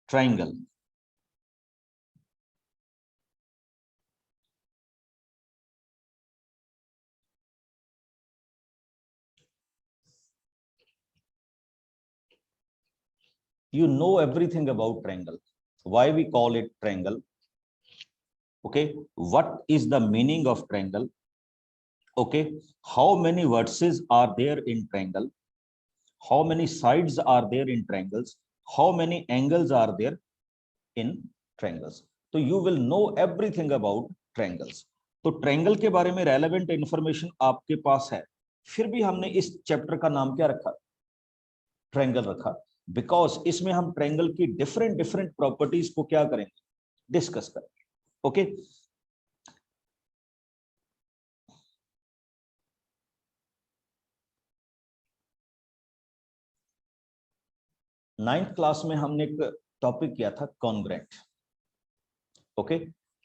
Triangle. You know everything about triangle. Why we call it triangle? Okay, what is the meaning of triangle? Okay, how many vertices are there in triangle? How many sides are there in triangles? How many angles are there in triangles? So you will know everything about triangles. तो triangle के बारे में relevant information आपके पास है, फिर भी हमने इस चैप्टर का नाम क्या रखा? ट्रायंगल रखा, बिकॉज इसमें हम ट्रायंगल की डिफरेंट डिफरेंट प्रॉपर्टीज को क्या करेंगे? डिस्कस करेंगे। ओके, नाइन्थ क्लास में हमने एक टॉपिक किया था कॉन्ग्रेंट। ओके,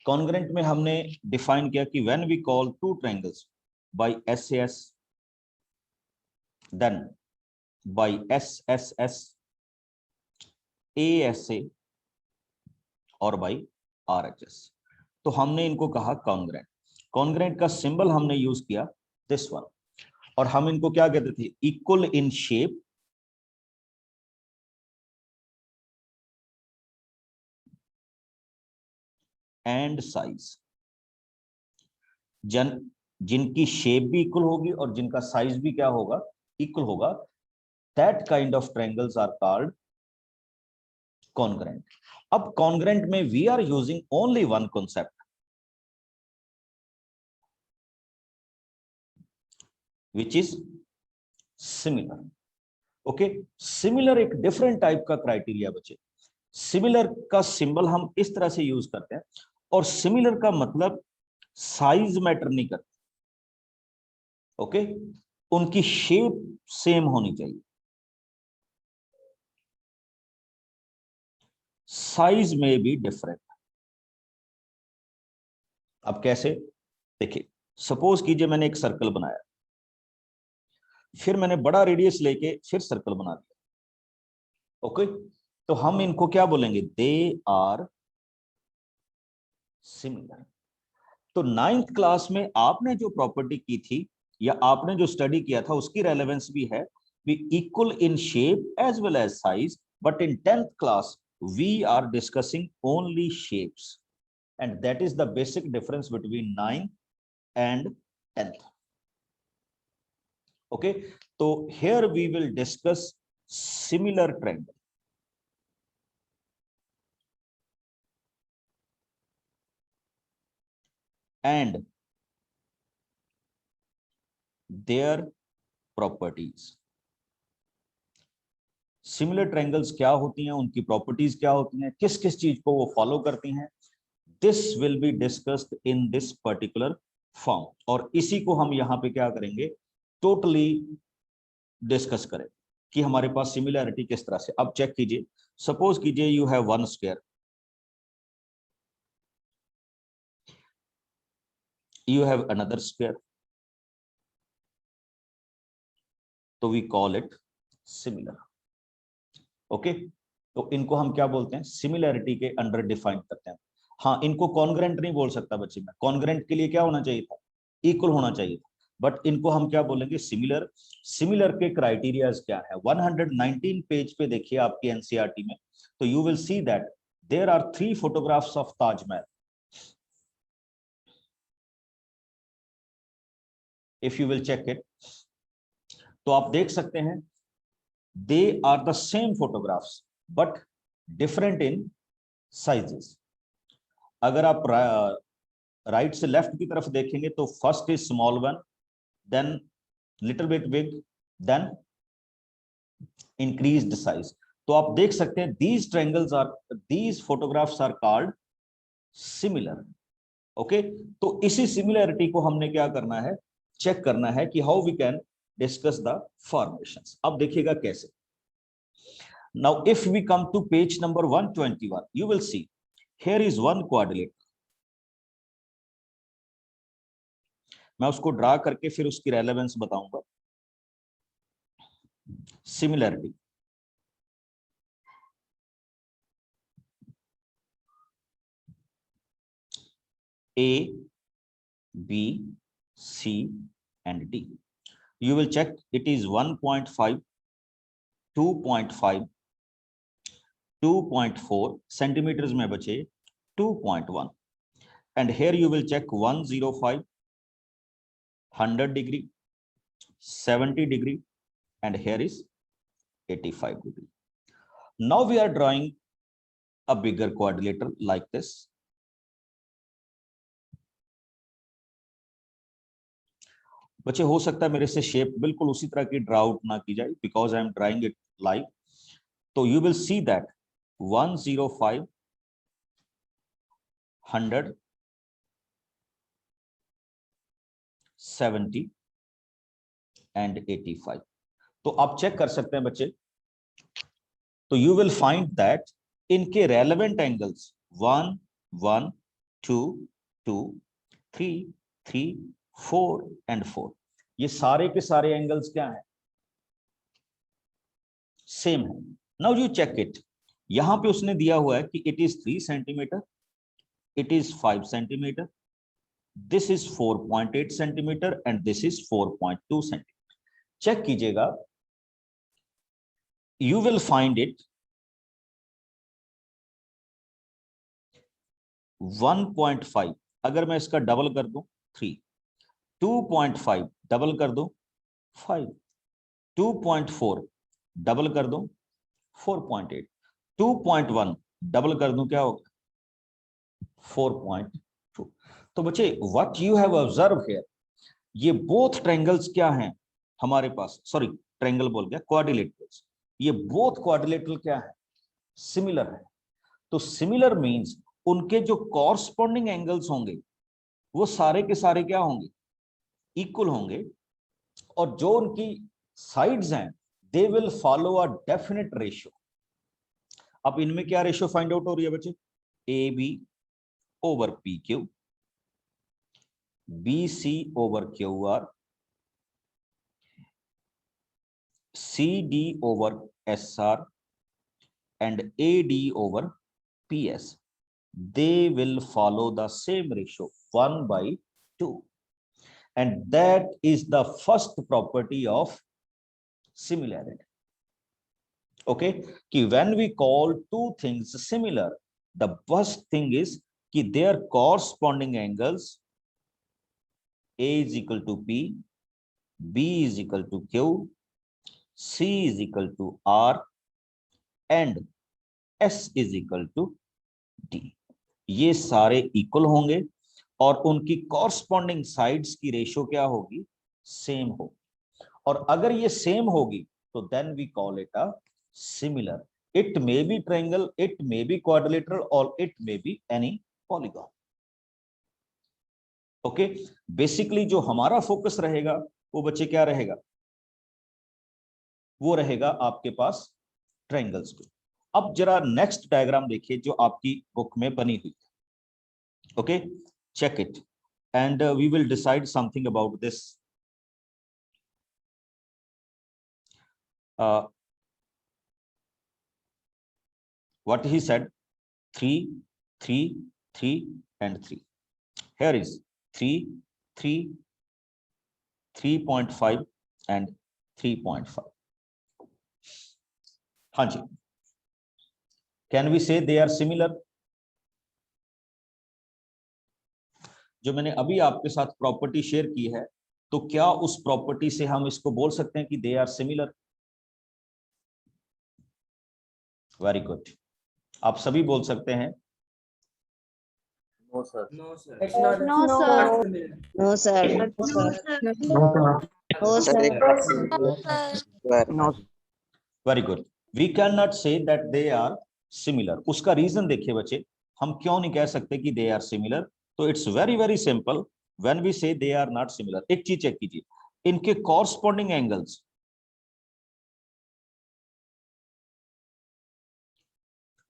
कॉन्ग्रेंट में हमने डिफाइन किया कि when we call two triangles by SAS, then by SSS, ASA और बाय RHS, तो हमने इनको कहा कॉन्ग्रेंट। कॉन्ग्रेंट का सिंबल हमने यूज किया दिस वन, और हम इनको क्या कहते थे? Equal in shape and size. जिनकी शेप भी इक्वल होगी और जिनका साइज भी क्या होगा? इक्वल होगा, that kind of triangles are called congruent. अब कॉन्ग्रेंट में we are using only one concept, which is similar. Okay, similar एक डिफरेंट टाइप का क्राइटेरिया बचे। सिमिलर का सिंबल हम इस तरह से यूज करते हैं, और सिमिलर का मतलब साइज मैटर नहीं करता। ओके, उनकी शेप सेम होनी चाहिए, साइज में भी डिफरेंट। अब कैसे? देखिए, सपोज कीजिए मैंने एक सर्कल बनाया, फिर मैंने बड़ा रेडियस लेके फिर सर्कल बना दिया। ओके, तो हम इनको क्या बोलेंगे? They are similar. तो नाइन्थ क्लास में आपने जो प्रॉपर्टी की थी या आपने जो स्टडी किया था उसकी रेलेवेंस भी है, we equal in shape as well as size, but in 10th class we are discussing only shapes, and that is the basic difference between 9th and 10th. Okay, so here we will discuss similar triangle. And their properties. Similar triangles क्या होती हैं, उनकी properties क्या होती हैं, किस किस चीज को वो फॉलो करती हैं, this will be discussed in this particular form. और इसी को हम यहाँ पे क्या करेंगे? टोटली डिस्कस करें कि हमारे पास सिमिलैरिटी किस तरह से। अब चेक कीजिए, सपोज कीजिए you have one square, you have another square, तो we call it similar. Okay, तो इनको हम क्या बोलते हैं? सिमिलैरिटी के अंडर डिफाइन करते हैं। हाँ, इनको कॉन्ग्रेंट नहीं बोल सकता बच्चे में, कॉन्ग्रेंट के लिए क्या होना चाहिए था? इक्वल होना चाहिए था, बट इनको हम क्या बोलेंगे? सिमिलर। सिमिलर के क्राइटेरियाज क्या है? 119 पेज पे देखिए आपकी एनसीईआरटी में, तो you will see that there are 3 photographs of Taj Mahal. If you will check it, तो आप देख सकते हैं they are the same photographs but different in sizes. अगर आप राइट से लेफ्ट की तरफ देखेंगे तो first is small one, then little bit big, then increased size. तो आप देख सकते हैं these triangles are, these photographs are called similar. Okay, तो इसी सिमिलैरिटी को हमने क्या करना है? चेक करना है कि how we can discuss the formations. अब देखिएगा कैसे। Now if we come to page number 121, you will see here is one quadrilateral. मैं उसको ड्रा करके फिर उसकी रेलेवेंस बताऊंगा। Similarity, A, B, C, and D. You will check it is 1.5, 2.5, 2.4 centimeters में बचे 2.1, and here you will check 105, 100 degree, 70 degree, and here is 85 degree. Now we are drawing a bigger quadrilateral like this. बच्चे हो सकता है मेरे से shape बिल्कुल उसी तरह की ड्रा आउट ना की जाए because I am drawing it live. तो you will see that 105, 100, 70 and 85. तो आप चेक कर सकते हैं बच्चे. तो यू विल फाइंड दैट इनके रेलेवेंट एंगल्स 1, 1, 2, 2, 3, 3, 4 and 4. ये सारे के सारे एंगल्स क्या हैं? सेम है. Now you check it. यहां पे उसने दिया हुआ है कि it is 3 centimetre, it is 5 centimetre, this is 4.8 centimetre and this is 4.2 centimetre. Check कीजिएगा. You will find it 1.5. अगर मैं इसका डबल कर दूं 3, 2.5 डबल कर दूं 5, 2.4 डबल कर दूं 4.8, 2.1 डबल कर दूं क्या होगा 4.2. तो बच्चे what you have observe here, ये बोथ ट्रायंगल्स क्या हैं हमारे पास, सॉरी ट्रायंगल बोल गया, क्वाड्रिलेटरल्स. ये बोथ क्वाड्रिलेटरल क्या है? सिमिलर है. तो सिमिलर मींस उनके जो कॉरस्पॉन्डिंग एंगल्स होंगे वो सारे के सारे क्या होंगे? इक्वल होंगे. और जो उनकी साइड्स हैं they will follow a definite ratio. अब इनमें क्या रेशियो फाइंड आउट हो रही है बच्चे? A B over P Q, B C over Q R, CD over SR and AD over PS. They will follow the same ratio 1/2, and that is the first property of similarity. Okay, कि when we call two things similar, the first thing is कि their corresponding angles A is equal to P, B is equal to Q, C is equal to R and S is equal to D. ये सारे equal होंगे और उनकी corresponding sides की ratio क्या होगी? Same होगी. और अगर ये सेम होगी तो then we call it a similar. It may be triangle, it may be quadrilateral और it may be any polygon. Okay, basically जो हमारा फोकस रहेगा वो बच्चे क्या रहेगा? वो रहेगा आपके पास ट्रायंगल्स पे. अब जरा नेक्स्ट डायग्राम देखिए जो आपकी बुक में बनी हुई है. Okay, check it and we will decide something about this. What he said, 3, 3, 3 and 3. Here is 3, 3, 3.5 and 3.5. हाँ जी, can we say they are similar? जो मैंने अभी आपके साथ प्रॉपर्टी शेयर की है तो क्या उस प्रॉपर्टी से हम इसको बोल सकते हैं कि they are similar? Very good, आप सभी बोल सकते हैं. No, sir. No, sir. It's not. No, sir. No, sir. No, sir. No. Very good. We can not say that they are similar. उसका रीजन देखिए बच्चे, हम क्यों नहीं कह सकते कि दे आर सिमिलर? तो it's very very simple. When we say they are not similar, एक चीज चेक कीजिए, इनके कॉरस्पॉन्डिंग एंगल्स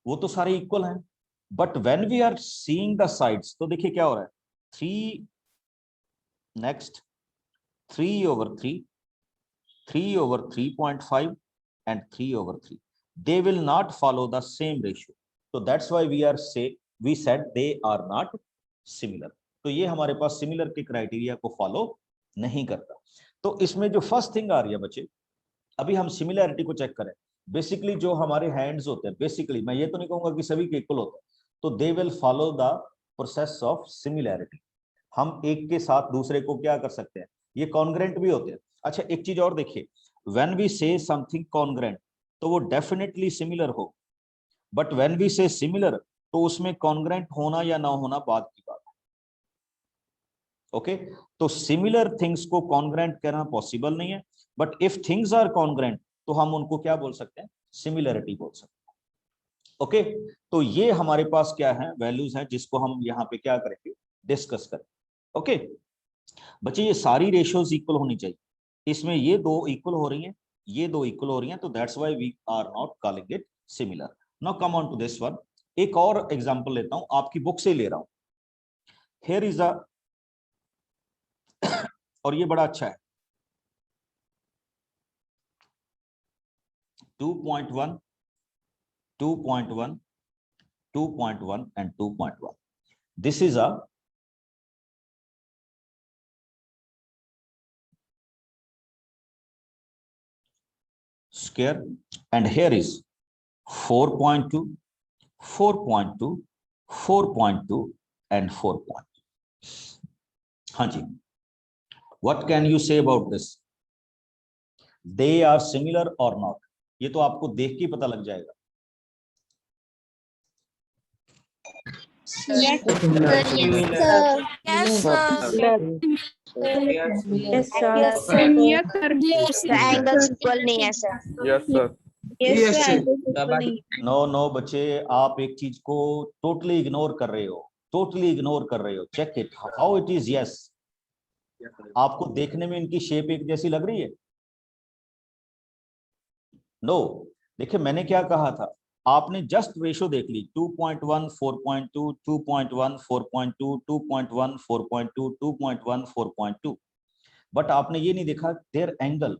वो तो सारे इक्वल हैं. But when we are seeing the sides तो देखिए क्या हो रहा है. 3 next 3 over 3, 3 over 3.5 and 3 over 3. They will not follow the same ratio. So that's why we said they are not similar. तो ये हमारे पास सिमिलर के क्राइटेरिया को फॉलो नहीं करता। तो इसमें जो फर्स्ट थिंग आ रही है बच्चे, अभी हम सिमिलैरिटी को चेक करें। बेसिकली जो हमारे हैंड्स होते हैं, बेसिकली मैं ये तो नहीं कहूंगा कि सभी के इक्वल होते हैं, तो they will follow the process of similarity. हम एक के साथ दूसरे को क्या कर सकते हैं, ये कॉन्ग्रेंट भी होते हैं। अच्छा एक चीज और देखिए, when we say something congruent तो वो डेफिनेटली सिमिलर हो, but when we say similar तो उसमें कॉन्ग्रेंट होना या ना होना बाद की बात है। ओके, तो सिमिलर थिंग्स को कॉन्ग्रेंट कहना पॉसिबल नहीं है, but if things are congruent तो हम उनको क्या बोल सकते हैं, सिमिलरिटी बोल सकते हैं। ओके, तो ये हमारे पास क्या है, वैल्यूज हैं जिसको हम यहाँ पे क्या करेंगे, डिस्कस करें। ओके बच्चे, ये सारी रेशियोज इक्वल होनी चाहिए। इसमें ये दो इक्वल हो रही हैं, ये दो इक्वल हो रही हैं, तो that's why we are not calling it similar. Now come on to this one. एक और एग्जांपल लेता हूं, आपकी बुक से ले रहा हूं। हियर इज अ और ये बड़ा अच्छा है, 2.1, 2.1, 2.1 and 2.1. This is a square, and here is 4.2, 4.2, 4.2 and 4.2. हाँ जी, what can you say about this? They are similar or not? ये तो आपको देख के पता लग जाएगा। Yes, sir. Yes, sir. Yes, sir. Yes, sir. Yes, sir. The angles equal नहीं है sir. Yes, sir. Yes, sir. No no बच्चे, आप एक चीज को टोटली इग्नोर कर रहे हो, टोटली इग्नोर कर रहे हो। Check it how it is. Yes, आपको देखने में इनकी शेप एक जैसी लग रही है? नो, देखिए मैंने क्या कहा था, आपने जस्ट रेशो देख ली, 2.1 4.2, 2.1 4.2, 2.1 4.2, 2.1 4.2, बट आपने ये नहीं देखा देयर एंगल।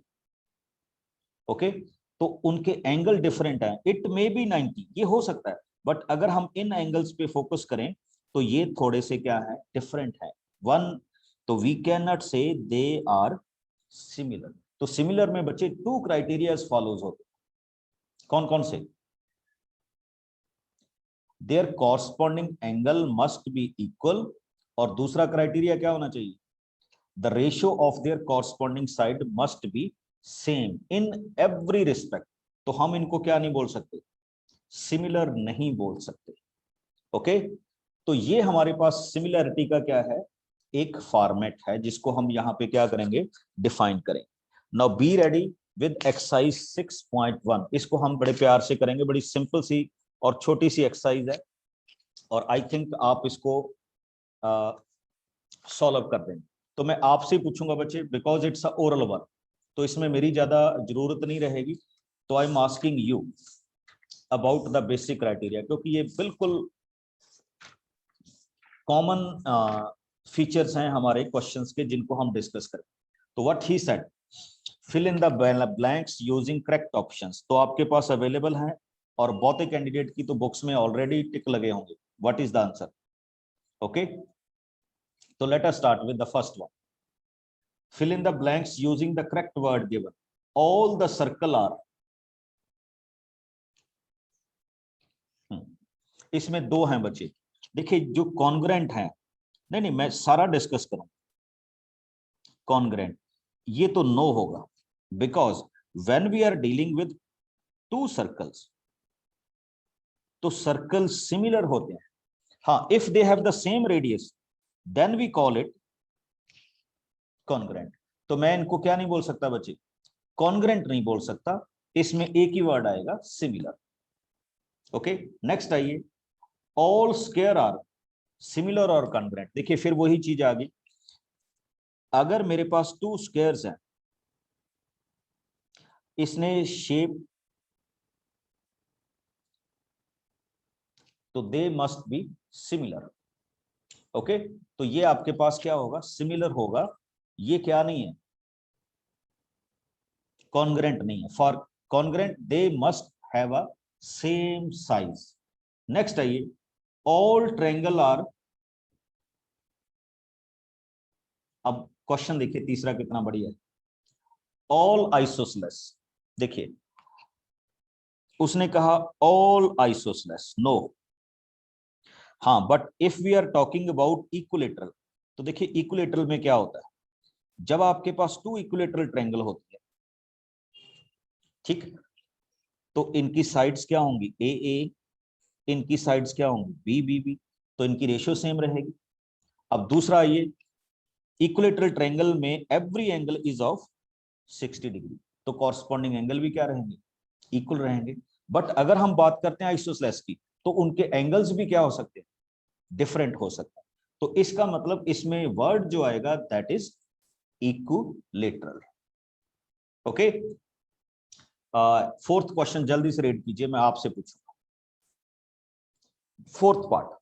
ओके, तो उनके एंगल डिफरेंट है। इट मे बी 90, ये हो सकता है, बट अगर हम इन एंगल्स पे फोकस करें तो ये थोड़े से क्या है, डिफरेंट है। वन, तो वी कैन नॉट से दे आर सिमिलर। तो सिमिलर में बच्चे टू क्राइटेरिया फॉलोज होते हैं। कौन कौन से? There corresponding angle must be equal, और दूसरा क्राइटेरिया क्या होना चाहिए, the ratio of their corresponding side must B same in every respect. तो हम इनको क्या नहीं बोल सकते, सिमिलर नहीं बोल सकते। ओके, तो ये हमारे पास सिमिलरिटी का क्या है, एक फॉर्मेट है जिसको हम यहाँ पे क्या करेंगे, डिफाइन करें। Now be ready with exercise 6.1। इसको हम बड़े प्यार से करेंगे, बड़ी सिंपल सी और छोटी सी एक्सरसाइज है, और आई थिंक आप इसको सॉल्व कर देंगे। तो मैं आपसे पूछूंगा बच्चे, because it's a oral work, तो इसमें मेरी ज्यादा जरूरत नहीं रहेगी। तो I am asking you about the basic criteria, क्योंकि ये बिल्कुल कॉमन फीचर्स हैं हमारे क्वेश्चंस के जिनको हम डिस्कस करें। तो what he said, fill in the blanks using correct options. तो आपके पास अवेलेबल हैं, और बहुते कैंडिडेट की तो बुक्स में ऑलरेडी टिक लगे होंगे। What is the answer? Okay, तो let us start with the first one. Fill in the blanks using the correct word given. All the circle are. इसमें दो हैं बच्चे, देखिए जो कॉन्ग्रेंट है, नहीं नहीं मैं सारा डिस्कस करूं। कॉन्ग्रेंट ये तो नो होगा, because when we are dealing with two circles तो सर्कल सिमिलर होते हैं। हाँ, if they have the same radius then we call it congruent. तो मैं इनको क्या नहीं बोल सकता बच्चे, कॉन्ग्रेंट नहीं बोल सकता, इसमें एक ही वर्ड आएगा, सिमिलर। ओके, नेक्स्ट आइए, ऑल स्क्वायर आर सिमिलर और कॉन्ग्रेंट। देखिए फिर वही चीज आ गई, अगर मेरे पास टू स्क्वायर्स हैं, इसने शेप, तो they must be similar. Okay, तो ये आपके पास क्या होगा, सिमिलर होगा। ये क्या नहीं है, कॉन्ग्रेंट नहीं है। For congruent they must have a same size. Next आइए, ऑल ट्रायंगल आर अब क्वेश्चन देखिए तीसरा कितना बढ़िया है। ऑल आइसोसेलेस, देखिए उसने कहा ऑल आइसोसेलेस, नो। हाँ, but if we are talking about equilateral, तो देखिए इक्विलेटरल में क्या होता है, जब आपके पास टू इक्विलेटरल ट्रायंगल होती है, ठीक, तो इनकी साइड्स क्या होंगी, ए ए, इनकी साइड्स क्या होंगी, बी बी बी, तो इनकी रेशियो सेम रहेगी। अब दूसरा आइए, इक्विलेटरल ट्रायंगल में every angle is of 60 degree, तो कॉरस्पॉन्डिंग एंगल भी क्या रहेंगे, इक्वल रहेंगे। बट अगर हम बात करते हैं आइसोसेलेस की, तो उनके एंगल्स भी क्या हो सकते हैं, डिफरेंट हो सकता है। तो इसका मतलब इसमें वर्ड जो आएगा that is equilateral. Okay, fourth question जल्दी से रीड कीजिए, मैं आपसे पूछूंगा fourth part.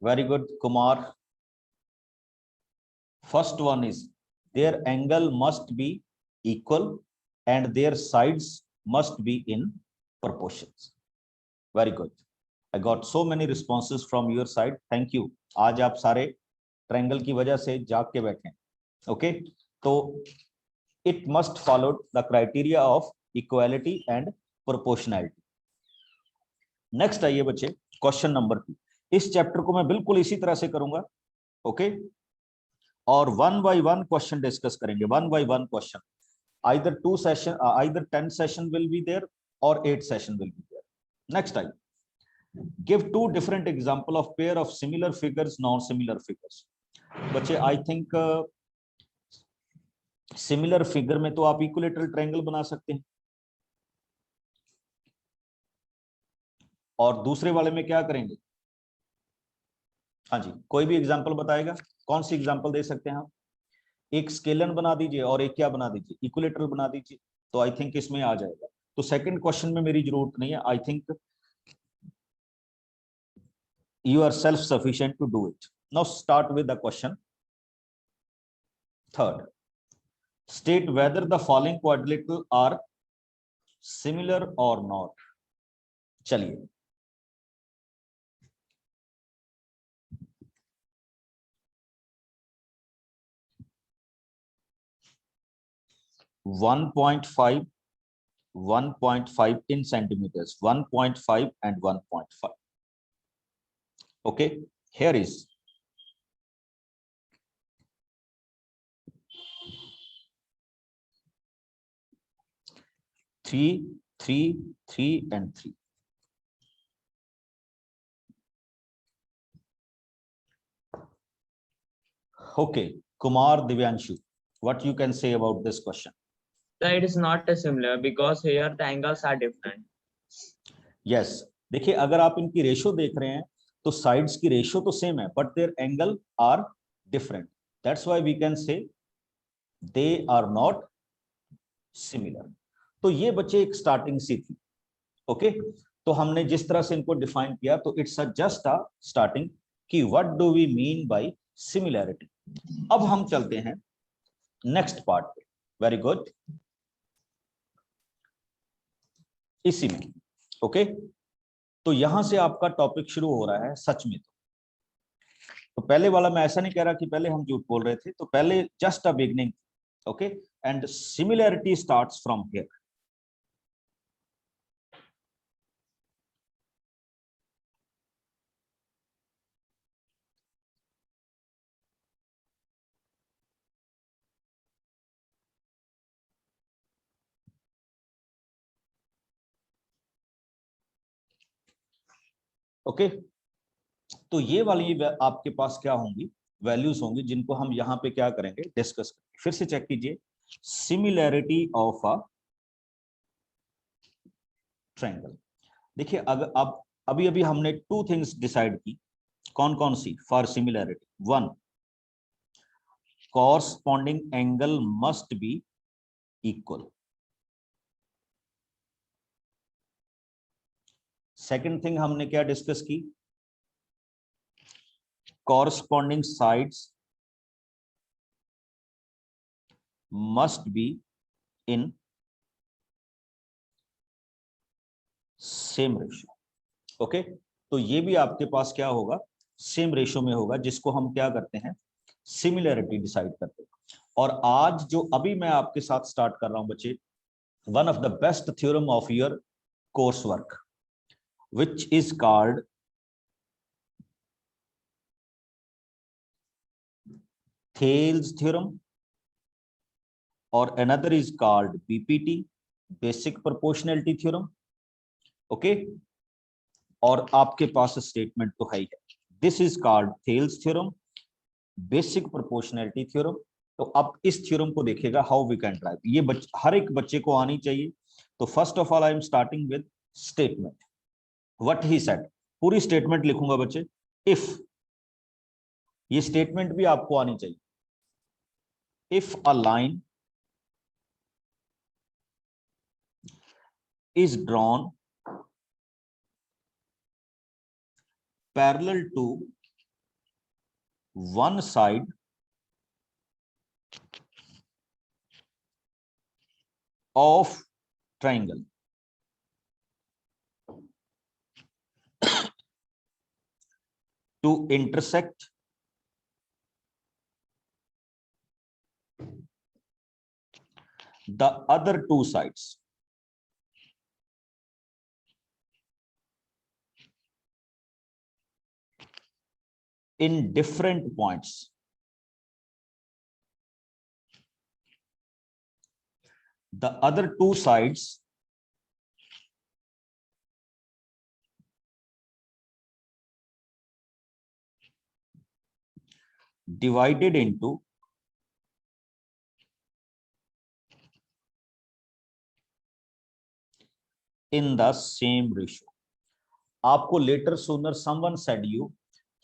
Very good Kumar. First one is their angle must be equal and their sides must be in proportions. Very good. I got so many responses from your side. Thank you. आज आप सारे triangle की वजह से जाग के बैठे हैं। ओके, तो it must follow the criteria of equality and proportionality. Next आइए बच्चे, क्वेश्चन नंबर 2। इस चैप्टर को मैं बिल्कुल इसी तरह से करूंगा, ओके, और one by one question discuss करेंगे, one by one question. either 2 session either 10 session will be there or 8 session will be there. Next time, give 2 different example of pair of similar figures, non-similar figures. बच्चे I think similar figure में तो आप equilateral triangle बना सकते हैं, और दूसरे वाले में क्या करेंगे, हाँ जी, कोई भी एग्जांपल बताएगा, कौन सी एग्जांपल दे सकते हैं आप? एक स्केलन बना दीजिए और एक क्या बना दीजिए, इक्विलेटरल बना दीजिए, तो आई थिंक इसमें आ जाएगा। तो सेकंड क्वेश्चन में मेरी जरूरत नहीं है, I think you are self sufficient to do it. Now start with the question. Third, state whether the following quadrilateral are similar or not. चलिए, one point five in centimeters, 1.5 and 1.5. Okay, here is 3, 3, 3 and 3. Okay, Kumar Divyanshu, what you can say about this question? So it is not similar because here the angles are different. Yes, देखिए अगर आप इनकी ratio देख रहे हैं तो sides की ratio तो सेम है, but their angle are different, that's why we can say they are not similar. तो ये बच्चे एक स्टार्टिंग सी थी, ओके, तो हमने जिस तरह से इनको डिफाइन किया, तो इट्स जस्ट अ स्टार्टिंग कि what do we mean by similarity. अब हम चलते हैं नेक्स्ट पार्ट पे। वेरी गुड, इसी में ओके, तो यहां से आपका टॉपिक शुरू हो रहा है सच में। तो पहले वाला मैं ऐसा नहीं कह रहा कि पहले हम झूठ बोल रहे थे, तो पहले just a beginning, okay, and similarity starts from here. Okay, तो ये वाली आपके पास क्या होंगी, वैल्यूज होंगी, जिनको हम यहाँ पे क्या करेंगे, डिस्कस करेंगे। फिर से चेक कीजिए, सिमिलैरिटी ऑफ अ ट्रायंगल। देखिए अगर अब अभी अभी हमने 2 थिंग्स डिसाइड की, कौन कौन सी, for similarity. 1, corresponding angle must be equal. Second thing हमने क्या डिस्कस की, corresponding sides must be in same ratio. Okay तो ये भी आपके पास क्या होगा, सेम रेशियो में होगा, जिसको हम क्या करते हैं, सिमिलरिटी डिसाइड करते हैं। और आज जो अभी मैं आपके साथ स्टार्ट कर रहा हूं बच्चे, one of the best theorem of your course work which is called Thales theorem, or another is called BPT, basic proportionality theorem. Okay, और आपके पास स्टेटमेंट तो है ही है, this is called Thales theorem, basic proportionality theorem. तो अब इस theorem को देखेगा हाउ वी कैन ड्राइव, ये हर एक बच्चे को आनी चाहिए। तो first of all I am starting with statement, what he said, पूरी स्टेटमेंट लिखूंगा बच्चे। इफ, ये स्टेटमेंट भी आपको आनी चाहिए। If a line is drawn parallel to one side of triangle to intersect the other two sides, in different points, the other two sides divided into in the same ratio. आपको later sooner someone said you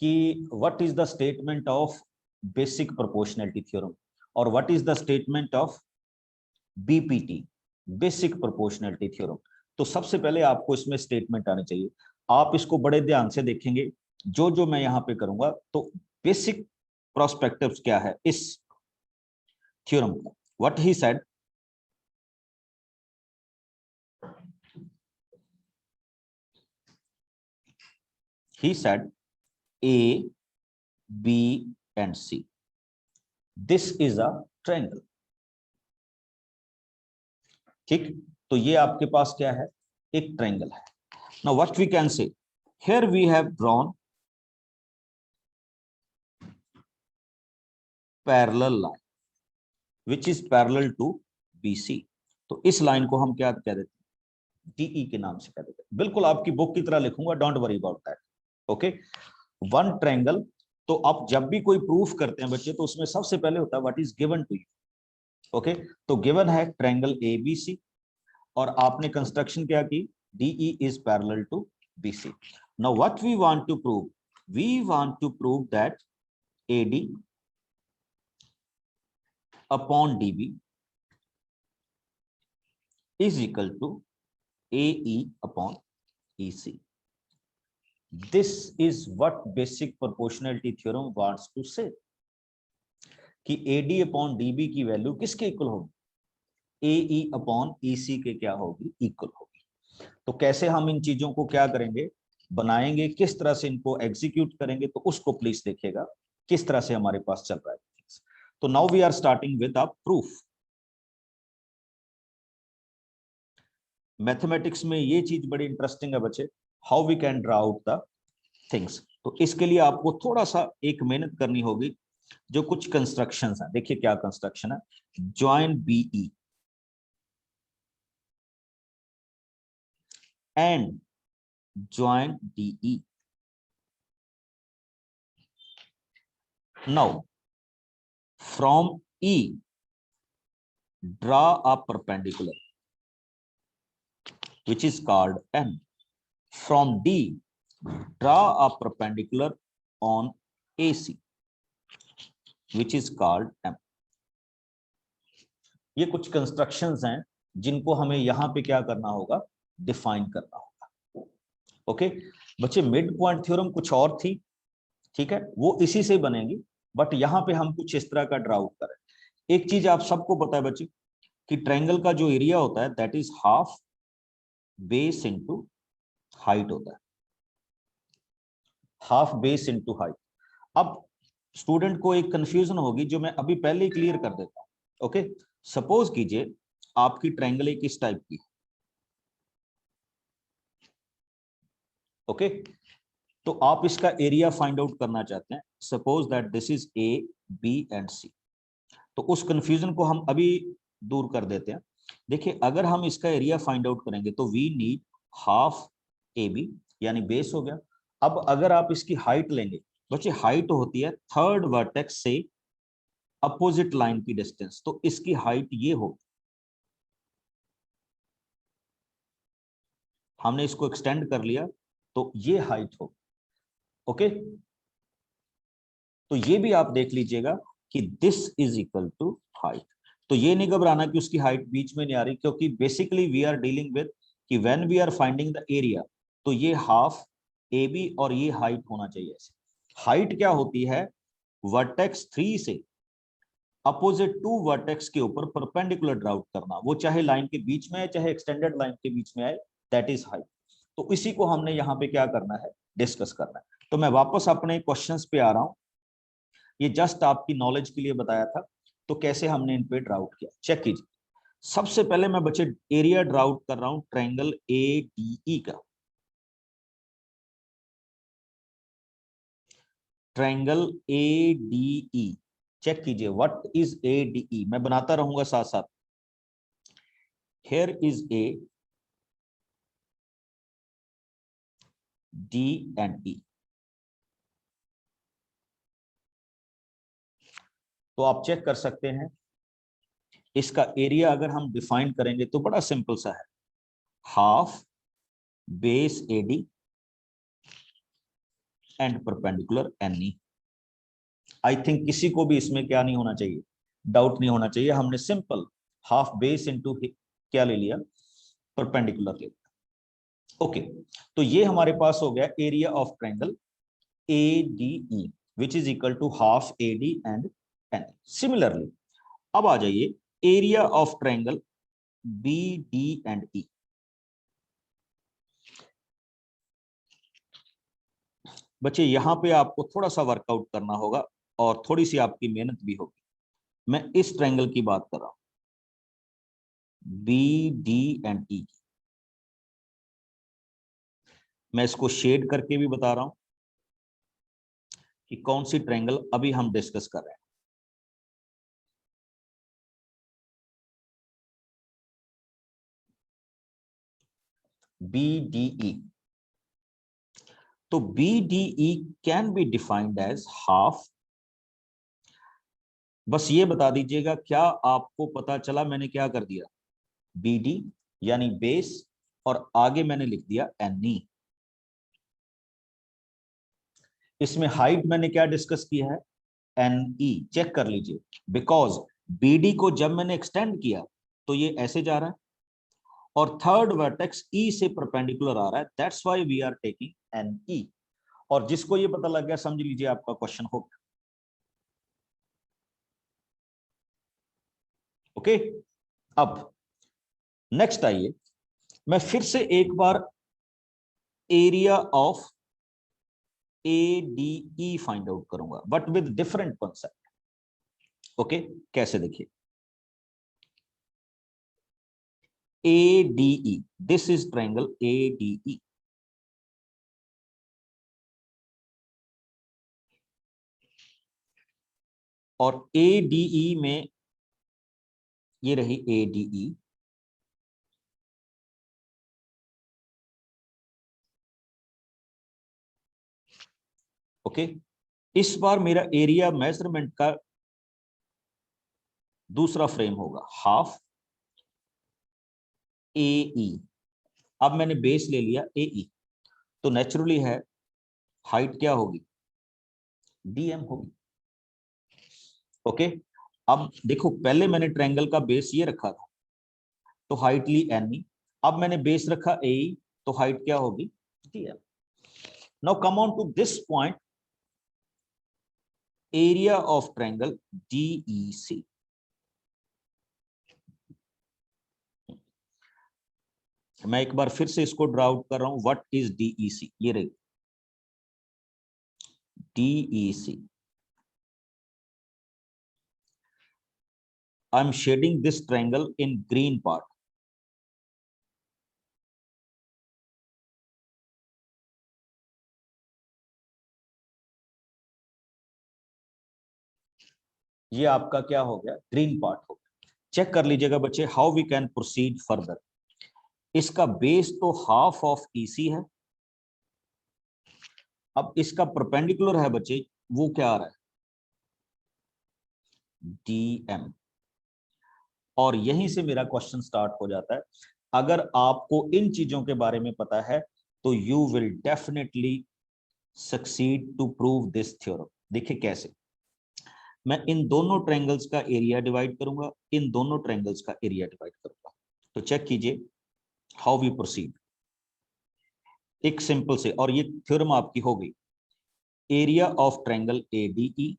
कि what is the statement of basic proportionality theorem or what is the statement of BPT, basic proportionality theorem. तो सबसे पहले आपको इसमें statement आने चाहिए। आप इसको बड़े ध्यान से देखेंगे, जो जो मैं यहाँ पे करूंगा, तो बेसिक प्रोस्पेक्टिव्स क्या है इस थ्योरम का। What he said, he said A, B and C, this is a triangle. ठीक, तो ये आपके पास क्या है, एक ट्रायंगल है। Now what we can say, here we have drawn parallel line which is parallel to BC. तो इस लाइन को हम क्या कह देते हैं, DE के नाम से कह देते हैं। बिल्कुल आपकी बुक की तरह लिखूंगा, don't worry about that. Okay, one triangle. तो आप जब भी कोई प्रूफ करते हैं बच्चे, तो उसमें सबसे पहले होता है what is given to you. Okay, तो गिवन है ट्रायंगल ABC और आपने कंस्ट्रक्शन क्या की, DE is parallel to BC। Now what we want to prove, we want to prove that AD upon DB is equal to AE upon EC। This is what basic proportionality theorem wants to say कि AD upon DB की value किसके equal होगी, AE upon EC के क्या होगी, equal होगी। तो कैसे हम इन चीजों को क्या करेंगे, बनाएंगे, किस तरह से इनको एग्जीक्यूट करेंगे, तो उसको प्लीज देखिएगा किस तरह से हमारे पास चल रहा है। तो now we are starting with a proof. Mathematics में ये चीज बड़ी इंटरेस्टिंग है बच्चे, how we can draw out the things. तो इसके लिए आपको थोड़ा सा एक मेहनत करनी होगी। जो कुछ कंस्ट्रक्शंस हैं, देखिए क्या कंस्ट्रक्शन है, join BE and join DE। Now from E draw a perpendicular which is called N. From D draw a perpendicular on AC which is called M. ये कुछ कंस्ट्रक्शंस हैं जिनको हमें यहां पे क्या करना होगा, डिफाइन करना होगा। ओके बच्चे, मिड पॉइंट थ्योरम कुछ और थी, ठीक है, वो इसी से बनेगी, बट यहां पे हम कुछ इस तरह का ड्रा आउट करें। एक चीज आप सबको पता है बच्चे कि ट्रायंगल का जो एरिया होता है that is half base into height होता है, हाफ बेस इनटू हाइट। अब स्टूडेंट को एक कंफ्यूजन होगी जो मैं अभी पहले ही क्लियर कर देता हूं। ओके, सपोज कीजिए आपकी ट्रायंगल एक इस टाइप की, ओके, तो आप इसका एरिया फाइंड आउट करना चाहते हैं। Suppose that this is A B and C. तो उस कंफ्यूजन को हम अभी दूर कर देते हैं। देखिए, अगर हम इसका एरिया फाइंड आउट करेंगे तो we need half A B, यानी बेस हो गया। अब अगर आप इसकी हाइट लेंगे बच्चे, हाइट होती है थर्ड वर्टेक्स से अपोजिट लाइन की डिस्टेंस, तो इसकी हाइट ये हो, हमने इसको एक्सटेंड कर लिया तो ये हाइट हो। ओके, तो ये भी आप देख लीजिएगा कि this is equal to height. तो ये नहीं घबराना कि उसकी हाइट बीच में नहीं आ रही, क्योंकि basically we are dealing with कि when we are finding the area, तो ये हाफ ए बी और ये हाइट होना चाहिए ऐसे। हाइट क्या होती है? वर्टेक्स 3 से अपोजिट 2 वर्टेक्स के ऊपर परपेंडिकुलर ड्राउट करना, वो चाहे लाइन के बीच में है चाहे एक्सटेंडेड लाइन के बीच में आए, दैट इज हाइट। तो इसी को हमने यहाँ पे क्या करना है, डिस्कस करना है। तो मैं वापस अपने क्वेश्चंस पे आ रहा हूँ, ये जस्ट आपकी नॉलेज के लिए बताया था। तो कैसे हमने इन पे ड्राउट किया, चेक कीजिए। सबसे पहले मैं बच्चे एरिया ड्राउट कर रहा हूं ट्रायंगल ए डी ई का। Triangle A D E, check कीजिए what is A D E, मैं बनाता रहूंगा साथ साथ। Here is A D and E. तो आप चेक कर सकते हैं इसका एरिया अगर हम डिफाइन करेंगे तो बड़ा सिंपल सा है, half base A D and perpendicular N E. I think किसी को भी इसमें क्या नहीं होना चाहिए, डाउट नहीं होना चाहिए। हमने सिंपल हाफ बेस इनटू क्या ले लिया, परपेंडिकुलर ले लिया। ओके, तो ये हमारे पास हो गया area of triangle A D E which is equal to half A D and N. Similarly अब आ जाइए area of triangle B D and E. बच्चे यहां पे आपको थोड़ा सा वर्कआउट करना होगा और थोड़ी सी आपकी मेहनत भी होगी। मैं इस ट्रायंगल की बात कर रहा हूं, बी डी एंड ई। मैं इसको शेड करके भी बता रहा हूं कि कौन सी ट्रायंगल अभी हम डिस्कस कर रहे हैं। बी डी ई, तो B D E can be defined as half. बस ये बता दीजिएगा क्या आपको पता चला मैंने क्या कर दिया, बी डी यानी बेस और आगे मैंने लिख दिया एन ई। इसमें हाइट मैंने क्या डिस्कस किया है, एन ई। चेक कर लीजिए, बिकॉज बीडी को जब मैंने एक्सटेंड किया तो ये ऐसे जा रहा है और थर्ड वर्टेक्स ई से परपेंडिकुलर आ रहा है, that's why we are taking N E. और जिसको ये पता लग गया समझ लीजिए आपका क्वेश्चन हो गया। ओके, अब नेक्स्ट आइए, मैं फिर से एक बार area of A D E find out करूंगा but with different concept. Okay, कैसे देखिए, A D E, this is triangle A D E. और ए डी ई में ये रही ए डी ई, ओके। इस बार मेरा एरिया मेजरमेंट का दूसरा फ्रेम होगा हाफ ए ई। अब मैंने बेस ले लिया ए ई, तो नेचुरली है हाइट क्या होगी, डीएम होगी। ओके, अब देखो पहले मैंने ट्रायंगल का बेस ये रखा था तो हाइट ली एन ई, अब मैंने बेस रखा ए ई तो हाइट क्या होगी, DM. Now come on to this point, area of triangle DEC. मैं एक बार फिर से इसको ड्रा आउट कर रहा हूं, व्हाट इज डीईसी, ये रही DEC. I am shading this triangle in green part. ये आपका क्या हो गया, ग्रीन पार्ट हो गया। चेक कर लीजिएगा बच्चे, how we can proceed further. इसका बेस तो हाफ ऑफ ईसी है। अब इसका परपेंडिकुलर है बच्चे, वो क्या आ रहा है, डीएम। और यहीं से मेरा क्वेश्चन स्टार्ट हो जाता है। अगर आपको इन चीजों के बारे में पता है तो you will definitely succeed to prove this theorem. देखिए कैसे, मैं इन दोनों ट्रायंगल्स का एरिया डिवाइड करूंगा, इन दोनों ट्रायंगल्स का एरिया डिवाइड करूंगा। तो चेक कीजिए हाउ वी प्रोसीड। एक सिंपल से, और ये थ्योरम आपकी हो गई, area of triangle ADE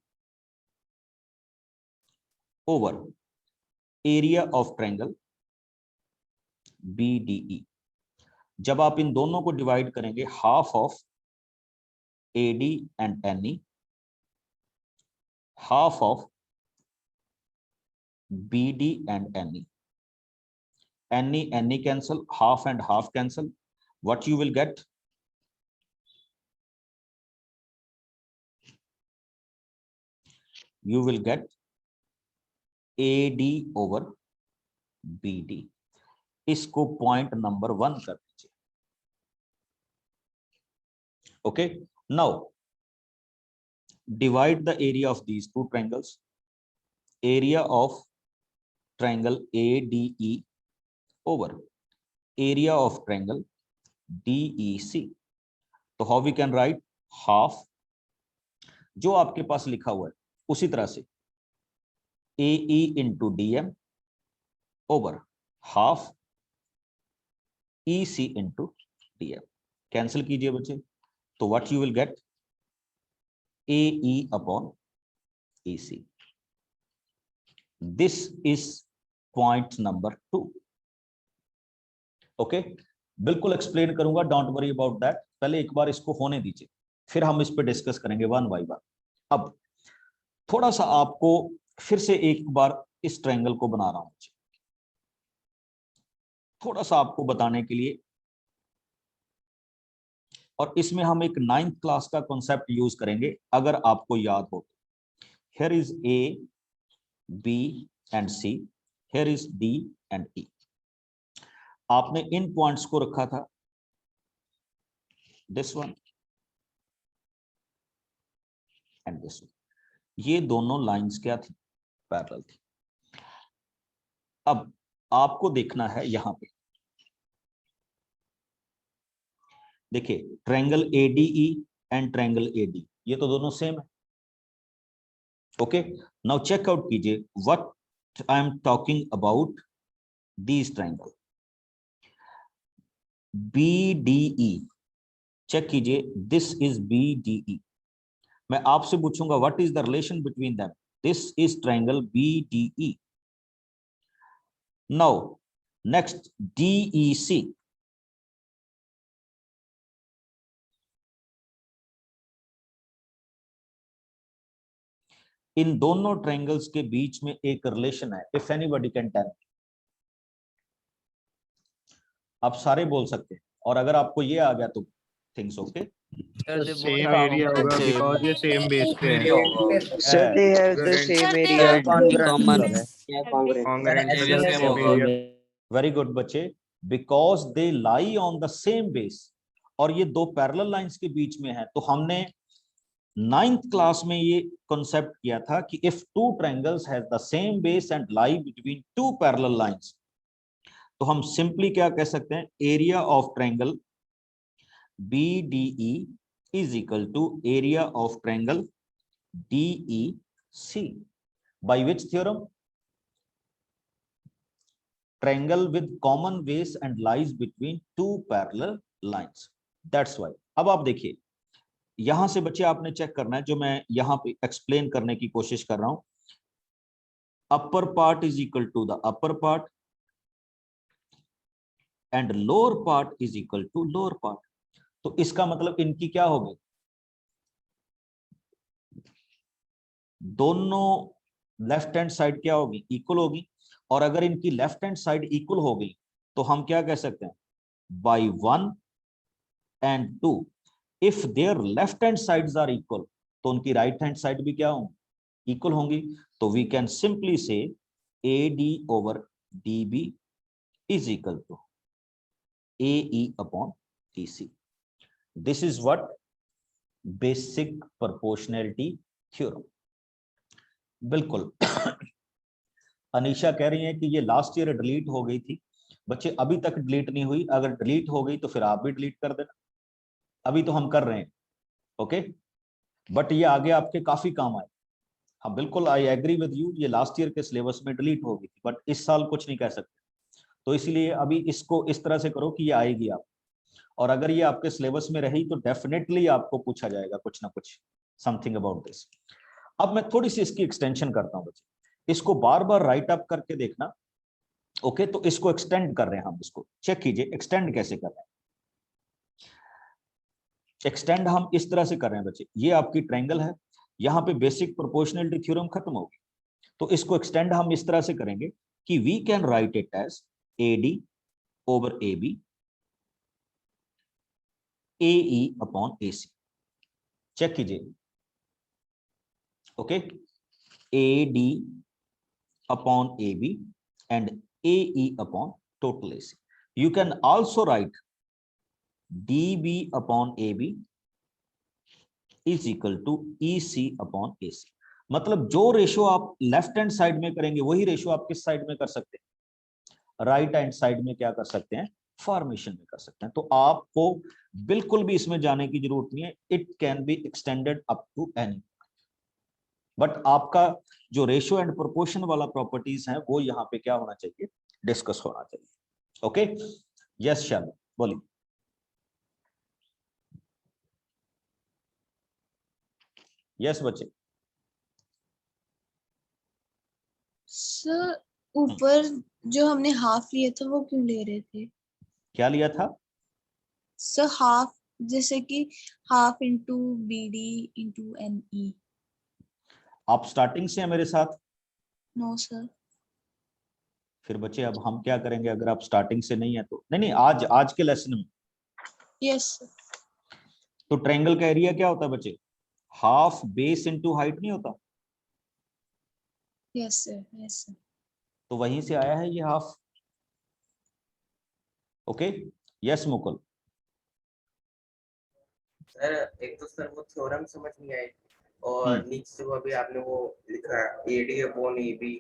over area of triangle BDE. जब आप इन दोनों को डिवाइड करेंगे, half of AD and NE, half of BD and NE. NE cancel, half and half cancel. What you will get? You will get AD over BD. इसको point number 1 कर दीजिए। Okay. Now divide the area of these two triangles. Area of triangle ADE over area of triangle DEC. तो how we can write? half, जो आपके पास लिखा हुआ है उसी तरह से, AE into DM over half EC into DM. Cancel कीजिए बच्चे, तो what you will get? AE upon EC. This is point number 2. Okay, बिल्कुल एक्सप्लेन करूंगा, डोंट वरी अबाउट दैट। पहले एक बार इसको होने दीजिए, फिर हम इस पे डिस्कस करेंगे वन बाय वन। अब थोड़ा सा आपको फिर से एक बार इस ट्रायंगल को बना रहा हूं, थोड़ा सा आपको बताने के लिए, और इसमें हम एक 9th क्लास का कॉन्सेप्ट यूज करेंगे, अगर आपको याद हो। Here is A, B and C, here is D and E. आपने इन पॉइंट्स को रखा था, this one and this one. ये दोनों लाइंस क्या थी, पैरेलल थी। अब आपको देखना है यहां पे, देखिए triangle ADE and triangle AD, ये तो दोनों सेम है। ओके, नाउ चेक आउट कीजिए what I am talking about these triangle BDE. Check कीजिए, दिस इज बीडीई। मैं आपसे पूछूंगा what is the relation between them, this is triangle BDE. Now next DEC, इन दोनों ट्रायंगल्स के बीच में एक रिलेशन है, इफ एनीबॉडी कैन टेल। आप सारे बोल सकते हैं, और अगर आपको ये आ गया तो थिंग्स ओके। सेम एरिया होगा बिकॉज़ ये सेम बेस पे है। So they have the same area. Congruent very good बच्चे, because they lie on the same base, और ये दो पैरेलल लाइंस के बीच में है। तो हमने 9th क्लास में ये कॉन्सेप्ट किया था कि if two triangles have the same base and lie between two parallel lines, तो हम सिंपली क्या कह सकते हैं, area of triangle BDE is equal to area of triangle DEC. By which theorem? Triangle with common base and lies between two parallel lines. That's why. अब आप देखिए, यहां से बच्चे आपने चेक करना है, जो मैं यहां पे एक्सप्लेन करने की कोशिश कर रहा हूं। Upper part is equal to the upper part, and lower part is equal to lower part. तो इसका मतलब इनकी क्या होगी, दोनों लेफ्ट हैंड साइड क्या होगी, इक्वल होगी। और अगर इनकी लेफ्ट हैंड साइड इक्वल हो गई तो हम क्या कह सकते हैं, by 1 and 2 if their left hand sides are equal, तो उनकी राइट हैंड साइड भी क्या होंगी, इक्वल होंगी। तो वी कैन सिंपली से AD over DB is equal to AE upon EC. This is what basic proportionality theorem. बिल्कुल अनीशा कह रही है कि ये लास्ट ईयर डिलीट हो गई थी। बच्चे अभी तक डिलीट नहीं हुई, अगर डिलीट हो गई तो फिर आप भी डिलीट कर देना, अभी तो हम कर रहे हैं। ओके, बट ये आगे आपके काफी काम आए। हाँ बिल्कुल, आई एग्री विद यू, ये लास्ट ईयर के सिलेबस में डिलीट हो गई थी, बट इस साल कुछ नहीं कह सकते। तो इसीलिए अभी इसको इस तरह से करो कि ये आएगी आप, और अगर ये आपके सिलेबस में रही तो डेफिनेटली आपको पूछा जाएगा कुछ ना कुछ, समथिंग अबाउट दिस। अब मैं थोड़ी सी इसकी एक्सटेंशन करता हूँ बच्चे, इसको बार बार राइट अप करके देखना। ओके, तो इसको एक्सटेंड कर रहे हैं हम, इसको चेक कीजिए एक्सटेंड कैसे कर रहे हैं। एक्सटेंड हम इस तरह से कर रहे हैं बच्चे, ये आपकी ट्रायंगल है, यहाँ पे बेसिक प्रोपोर्शनलिटी थ्योरम खत्म होगी, तो इसको एक्सटेंड हम इस तरह से करेंगे कि we can write it as AD over AB AE upon AC। Check कीजिए, okay, AD upon AB and AE upon total AC. You can also write DB upon AB is equal to EC upon AC. मतलब जो ratio आप left hand side में करेंगे वही ratio आप किस side में कर सकते हैं, राइट हैंड साइड में क्या कर सकते हैं, फॉर्मेशन में कर सकते हैं। तो आपको बिल्कुल भी इसमें जाने की जरूरत नहीं है, it can be extended up to any, but आपका जो रेशियो एंड प्रोपोर्शन वाला प्रॉपर्टीज है वो यहाँ पे क्या होना चाहिए, डिस्कस होना चाहिए। ओके, यस शायद बोलिए। यस बच्चे। सर ऊपर जो हमने हाफ लिया था वो क्यों ले रहे थे? क्या लिया था सर हाफ, जैसे कि half into BD into NE। आप स्टार्टिंग से है मेरे साथ? No sir. फिर बच्चे अब हम क्या करेंगे, अगर आप स्टार्टिंग से नहीं है तो नहीं नहीं, आज के लेसन में यस सर। तो ट्रायंगल का एरिया क्या होता है बच्चे, हाफ बेस इनटू हाइट नहीं होता, यस सर। Yes sir. तो वहीं से आया है ये half. Okay, yes Mukul. Sir एक तो सर वो थ्योरम समझ नहीं आई, और नीचे जो अभी आपने वो लिखा है AD अपॉन AB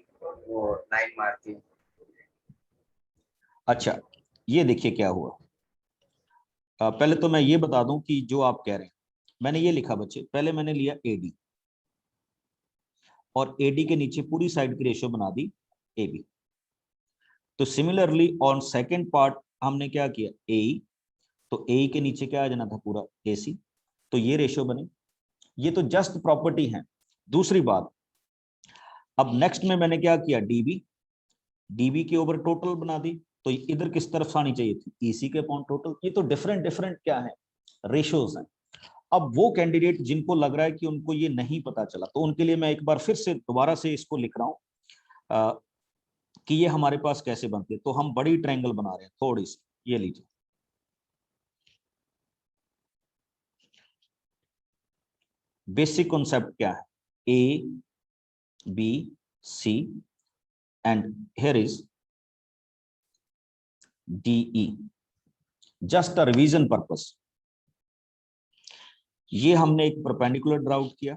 वो लाइन मार के। अच्छा, ये देखिए क्या हुआ। पहले तो मैं ये बता दूं कि जो आप कह रहे हैं, मैंने ये लिखा बच्चे, पहले मैंने लिया AD और AD के नीचे पूरी साइड की रेशियो बना दी AB। तो सिमिलरली ऑन सेकेंड पार्ट हमने क्या किया, AE, तो AE के नीचे क्या आ जाना था, पूरा AC, तो ये रेशियो बनी। ये तो जस्ट प्रॉपर्टी है। दूसरी बात, अब नेक्स्ट में मैंने क्या किया, DB के ओवर टोटल बना दी, तो इधर किस तरफ आनी चाहिए थी, EC के अपॉन टोटल। ये तो डिफरेंट डिफरेंट क्या है, रेशियोज हैं। अब वो कैंडिडेट जिनको लग रहा है कि उनको ये नहीं पता चला, तो उनके लिए मैं एक बार फिर से दोबारा से इसको लिख रहा हूं कि ये हमारे पास कैसे बनती है। तो हम बड़ी ट्रायंगल बना रहे हैं थोड़ी सी, ये लीजिए, बेसिक कॉन्सेप्ट क्या है, ABC and here is DE, just a revision purpose. ये हमने एक परपेंडिकुलर ड्रा आउट किया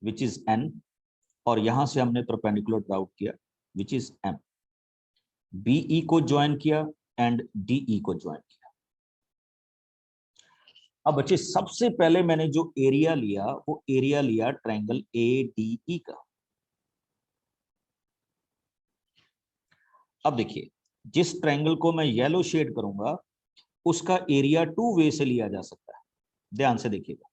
विच इज N, और यहां से हमने परपेंडिकुलर ड्रा आउट किया विच इज M। BE को ज्वाइन किया एंड DE को ज्वाइन किया। अब बच्चे सबसे पहले मैंने जो एरिया लिया वो एरिया लिया ट्रायंगल ADE का। अब देखिए, जिस ट्रायंगल को मैं येलो शेड करूंगा उसका एरिया 2 वे से लिया जा सकता है, ध्यान से देखिएगा।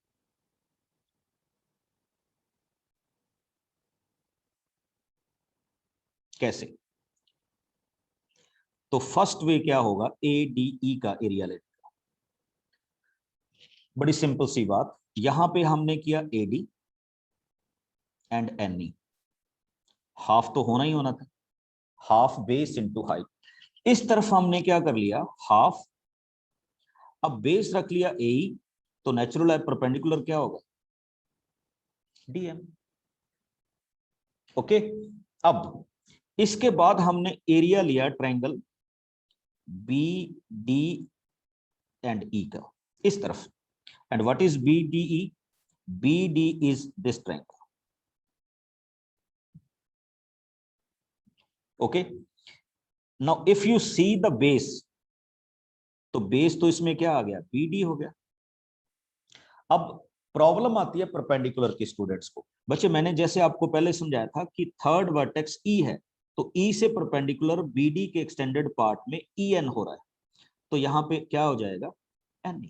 कैसे, तो फर्स्ट वे क्या होगा, ADE का एरिया लेने का। बड़ी सिंपल सी बात, यहां पे हमने किया AD एंड NE, हाफ तो होना ही होना था, हाफ बेस इंटू हाइट। इस तरफ हमने क्या कर लिया, हाफ, अब बेस रख लिया AE, तो नेचुरल है परपेंडिकुलर क्या होगा, DM। ओके, अब इसके बाद हमने एरिया लिया ट्रायंगल BD एंड E का इस तरफ, and what is BDE, BD is this triangle. Okay, now if you see the base, तो बेस तो इसमें क्या आ गया, BD हो गया। अब प्रॉब्लम आती है परपेंडिकुलर के स्टूडेंट्स को। बच्चे मैंने जैसे आपको पहले समझाया था कि थर्ड वर्टेक्स E है, तो E से परपेंडिकुलर BD के एक्सटेंडेड पार्ट में EN हो रहा है, तो यहाँ पे क्या हो जाएगा, NE।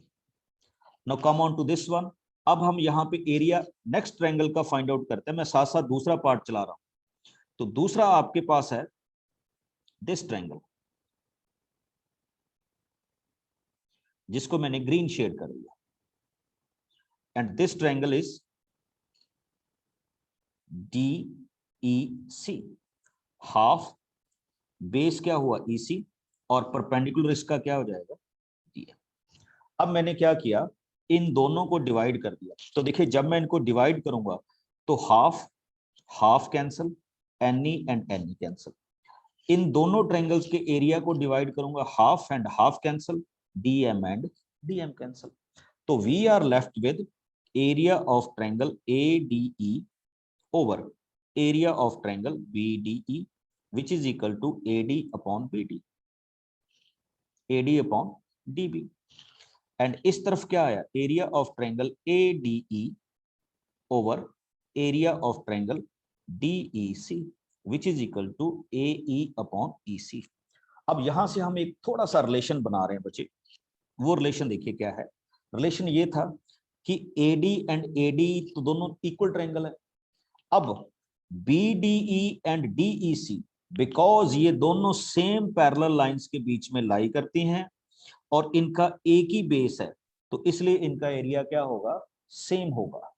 Now come on to this one. अब हम यहाँ पे एरिया नेक्स्ट ट्रायंगल का फाइंड आउट करते हैं। मैं साथ साथ दूसरा पार्ट चला रहा हूं। तो दूसरा आपके पास है दिस ट्रायंगल, जिसको मैंने ग्रीन शेड कर दिया, and this triangle is DEC। Half base क्या हुआ EC, और परपेंडिकुलर इसका क्या हो जाएगा, DM। अब मैंने क्या किया, इन दोनों को डिवाइड कर दिया। तो देखिए जब मैं इनको डिवाइड करूंगा तो half half cancel, NE and NE cancel. इन दोनों ट्रायंगल्स के एरिया को डिवाइड करूंगा, half and half cancel, DM and DM cancel. तो we are left with area of triangle ADE over area of triangle BDE, which is equal to AD upon BD, AD upon DB। And इस तरफ क्या आया, area of triangle ADE over area of triangle DEC, which is equal to AE upon EC। अब यहां से हम एक थोड़ा सा रिलेशन बना रहे हैं बच्चे। वो रिलेशन देखिए क्या है। रिलेशन ये था कि AD एंड ADE तो दोनों इक्वल ट्रायंगल है। अब BDE एंड DEC, बिकॉज ये दोनों सेम पैरेलल लाइंस के बीच में लाई करती हैं और इनका एक ही बेस है, तो इसलिए इनका एरिया क्या होगा, सेम होगा।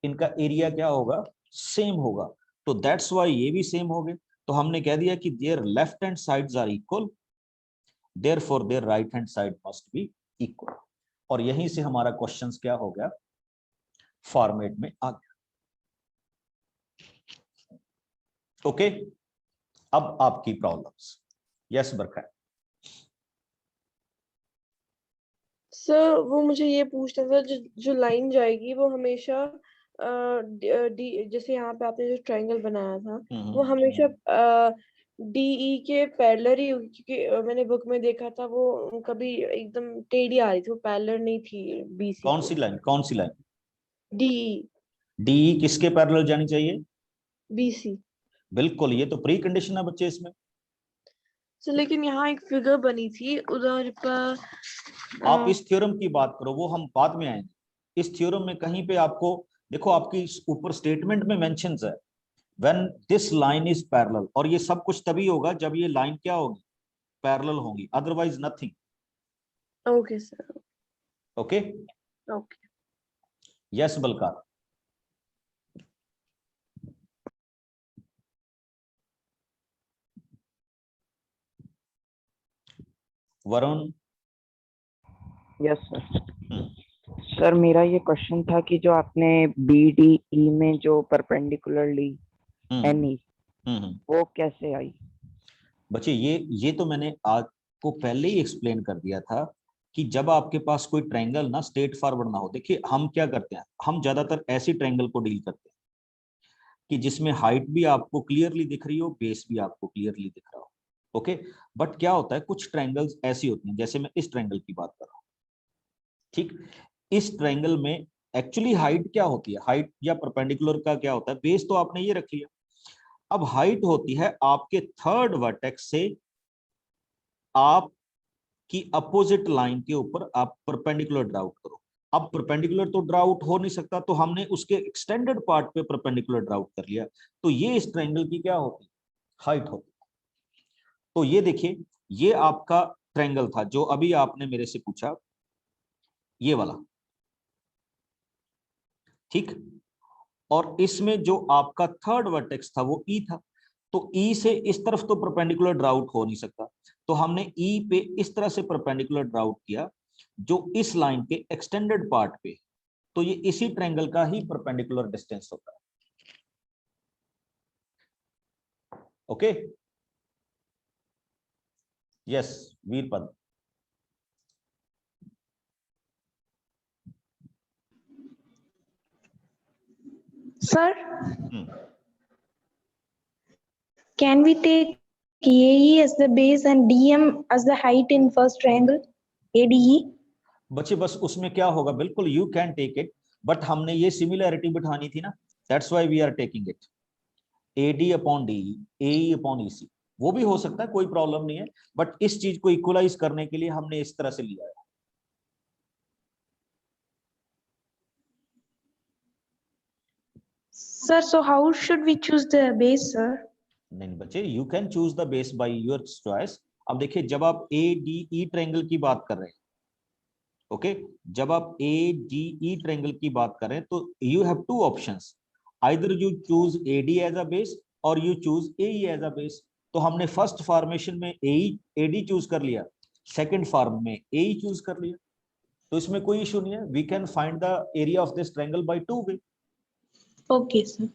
इनका एरिया क्या होगा, सेम होगा। तो दैट्स वाई ये भी सेम हो गए। तो हमने कह दिया कि their left hand sides are equal, therefore their right hand side must be equal. और यहीं से हमारा क्वेश्चंस क्या हो गया, फॉर्मेट में आ गया। ओके, अब आपकी प्रॉब्लम्स। यस बरखा। सर वो मुझे ये पूछना था, जो लाइन जाएगी वो हमेशा जैसे यहाँ पे आपने जो ट्रायंगल बनाया था वो हमेशा DE के पैरेलल ही होगी, क्योंकि मैंने बुक में देखा था वो कभी एकदम टेढ़ी आ रही थी, वो पैरेलल नहीं थी BC कौन सी लाइन, कौन सी लाइन, DE किसके पैरेलल जानी चाहिए, BC। बिल्कुल, ये तो प्री कंडीशन है बच्चे इसमें। सर लेकिन यहाँ एक फिगर बनी थी उधर पर, आप इस थ्योरम की बात करो, वो हम बाद में आएंगे। इस थ्योरम में कहीं पे आपको देखो, आपकी ऊपर स्टेटमेंट में मेंशन्स है when this line is parallel, और ये सब कुछ तभी होगा जब ये लाइन क्या होगी, पैरेलल होगी, otherwise nothing. Okay sir. Okay okay. Yes Balkar. Varun. Yes sir. Sir मेरा ये क्वेश्चन था कि जो आपने BDE में जो परपेंडिकुलर ली NE, वो कैसे आई? बच्चे ये तो मैंने आपको पहले ही एक्सप्लेन कर दिया था कि जब आपके पास कोई ट्रायंगल ना स्ट्रेट फॉरवर्ड ना हो। देखिए हम क्या करते हैं, हम ज्यादातर ऐसी ट्रायंगल को डील करते हैं कि जिसमें हाइट भी आपको क्लियरली दिख रही हो, बेस भी आपको क्लियरली दिख रहा हो। ओके, बट क्या होता है, कुछ ट्रायंगल्स ऐसी होती हैं, जैसे मैं इस ट्रायंगल की बात कर रहा हूँ, ठीक, इस ट्रायंगल में एक्चुअली हाइट क्या होती है, हाइट या परपेंडिकुलर का क्या होता है, बेस तो आपने ये रख लिया। अब हाइट होती है आपके थर्ड वर्टेक्स से आपकी अपोजिट लाइन के ऊपर आप परपेंडिकुलर ड्रा आउट करो। अब परपेंडिकुलर तो ड्रा आउट हो नहीं सकता, तो हमने उसके एक्सटेंडेड पार्ट पे परपेंडिकुलर ड्रा आउट कर लिया। तो ये इस ट्रायंगल की क्या होती है, हाइट होती है। तो ये देखिए, ये आपका ट्रायंगल था जो अभी आपने मेरे से पूछा, ये वाला, ठीक। और इसमें जो आपका थर्ड वर्टेक्स था वो ई था, तो ई से इस तरफ तो परपेंडिकुलर ड्राउट हो नहीं सकता, तो हमने ई पे इस तरह से परपेंडिकुलर ड्राउट किया जो इस लाइन के एक्सटेंडेड पार्ट पे, तो ये इसी ट्रायंगल का ही परपेंडिकुलर डिस्टेंस होता है। Okay, yes Veerpad. Sir, hmm, can we take AE as the base and DM as the height in first triangle? ADE? बच्चे बस उसमें क्या होगा, बिल्कुल you can take it, but हमने ये सिमिलैरिटी बिठानी थी ना, that's why we are taking it. AD upon DE, AE upon EC, वो भी हो सकता है, कोई प्रॉब्लम नहीं है, बट इस चीज को इक्वलाइज करने के लिए हमने इस तरह से लिया है। Sir, so how should we choose the base, sir? नहीं बच्चे, you can choose the base by your choice. अब देखिए, जब आप ADE ट्रायंगल की बात कर रहे हैं, ओके, जब आप ADE ट्रायंगल की बात कर रहे हैं, तो you have two options, either you choose AD as a base और you choose AE as a base. तो हमने फर्स्ट फॉर्मेशन में AD चूज कर लिया, सेकंड फॉर्म में AE चूज कर लिया, तो इसमें कोई इशू नहीं है। We can find the area of this triangle by two way. Okay, sir.